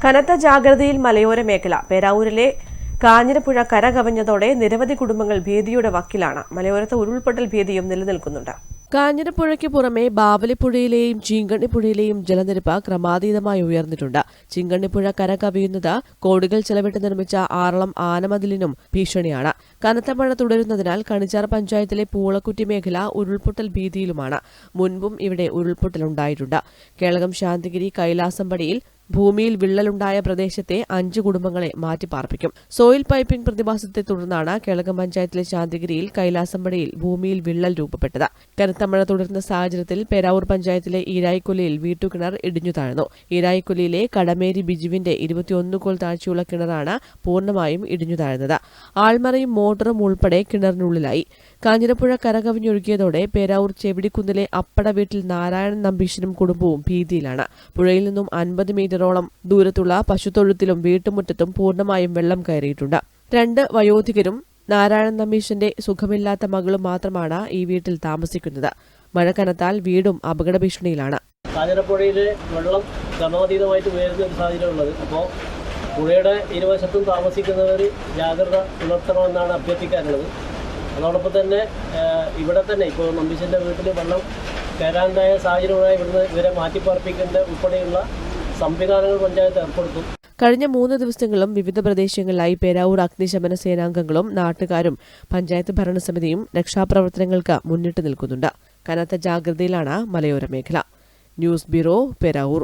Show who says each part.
Speaker 1: കനത്ത ജാഗ്രതയിൽ മലയോര മേഖല. പേരാവൂരിലെ കാഞ്ഞിരപ്പുഴ കരകവിഞ്ഞതോടെ നിരവധി കുടുംബങ്ങൾ ഭീതിയുടെ വക്കിലാണ്. മലയോരത്ത് ഉരുൾപൊട്ടൽ ഭീതിയും നിലനിൽക്കുന്നുണ്ട്. കാഞ്ഞിരപ്പുഴയ്ക്ക് പുറമെ ബാവലിപ്പുഴയിലെയും ചീങ്കണ്ണിപ്പുഴയിലെയും ജലനിരപ്പ് ക്രമാതീതമായി ഉയർന്നിട്ടുണ്ട്. ചീങ്കണ്ണിപ്പുഴ കരകവിയുന്നത് കോടികൾ ചെലവിട്ട് നിർമ്മിച്ച ആറളം ആനമതിലിനും ഭീഷണിയാണ്. കനത്ത മഴ തുടരുന്നതിനാൽ കണിച്ചാർ പഞ്ചായത്തിലെ പൂളക്കുറ്റി മേഖല ഉരുൾപൊട്ടൽ ഭീതിയിലുമാണ്. മുൻപും ഇവിടെ ഉരുൾപൊട്ടലുണ്ടായിട്ടുണ്ട്. കേളകം ശാന്തിഗിരി കൈലാസംപടിയിൽ ഭൂമിയിൽ വിള്ളലുണ്ടായ പ്രദേശത്തെ 5 കുടുംബങ്ങളെ മാറ്റിപ്പാർപ്പിക്കും. സോയിൽ പൈപ്പിംഗ് പ്രതിഭാസത്തെ തുടർന്നാണ് കേളകം പഞ്ചായത്തിലെ ശാന്തിഗിരിയിൽ കൈലാസംപടിയിൽ ഭൂമിയിൽ വിള്ളൽ രൂപപ്പെട്ടത്. കനത്ത മഴ തുടരുന്ന സാഹചര്യത്തിൽ പേരാവൂർ പഞ്ചായത്തിലെ ഈരായിക്കൊല്ലിയിൽ വീട്ടുകിണർ ഇടിഞ്ഞു താഴ്ന്നു. ഈരായിക്കൊല്ലിയിലെ കടമേരി ബിജുവിന്റെ 21 കോൽ താഴ്ചയുള്ള കിണറാണ് പൂർണ്ണമായും ഇടിഞ്ഞു താഴ്ന്നത്. ആൾമറയും മോട്ടറും ഉൾപ്പെടെ കിണറിനുള്ളിലായി. കാഞ്ഞിരപ്പുഴ കരകവിഞ്ഞൊഴുകിയതോടെ പേരാവൂർ ചെവിടിക്കുന്നിലെ അപ്പട വീട്ടിൽ നാരായണൻ നമ്പീശനും കുടുംബവും ഭീതിയിലാണ്. പുഴയിൽ നിന്നും 50 മീറ്ററോളം ദൂരത്തുള്ള പശുത്തൊഴുത്തിലും വീട്ടുമുറ്റത്തും പൂർണ്ണമായും വെള്ളം കയറിയിട്ടുണ്ട്. 2 വയോധികരും നാരായണൻ നമ്പീശന്റെ സുഖമില്ലാത്ത മകളും മാത്രമാണ് ഈ വീട്ടിൽ താമസിക്കുന്നത്. മഴ കനത്താൽ വീടും അപകട ഭീഷണിയിലാണ്.
Speaker 2: കാഞ്ഞിരപ്പുഴയിലെ വെള്ളം ക്രമാതീതമായിട്ട് ഉയരുന്ന ഒരു സാഹചര്യമുള്ളത്. അപ്പോൾ പുഴയുടെ ഇരുവശത്തും താമസിക്കുന്നവർ ജാഗ്രത പുലർത്തണമെന്നാണ് അഭ്യർത്ഥിക്കാനുള്ളത്. അതോടൊപ്പം തന്നെ ഇവിടെ തന്നെ ഇപ്പോൾ നമ്പീശന്റെ വീട്ടിൽ വെള്ളം കയറാണ്ടായ സാഹചര്യമായി ഇവിടുന്ന് ഇവരെ മാറ്റിപ്പാർപ്പിക്കേണ്ട ഉൾപ്പെടെയുള്ള സംവിധാനങ്ങൾ പഞ്ചായത്ത് ഏർപ്പെടുത്തും.
Speaker 1: കഴിഞ്ഞ 3 ദിവസങ്ങളിലും വിവിധ പ്രദേശങ്ങളിലായി പേരാവൂർ അഗ്നിശമന സേനാംഗങ്ങളും നാട്ടുകാരും പഞ്ചായത്ത് ഭരണസമിതിയും രക്ഷാപ്രവർത്തനങ്ങൾക്ക് മുന്നിട്ട് നിൽക്കുന്നുണ്ട്. കനത്ത ജാഗ്രതയിലാണ് മലയോര മേഖല. News bureau, Peravoor.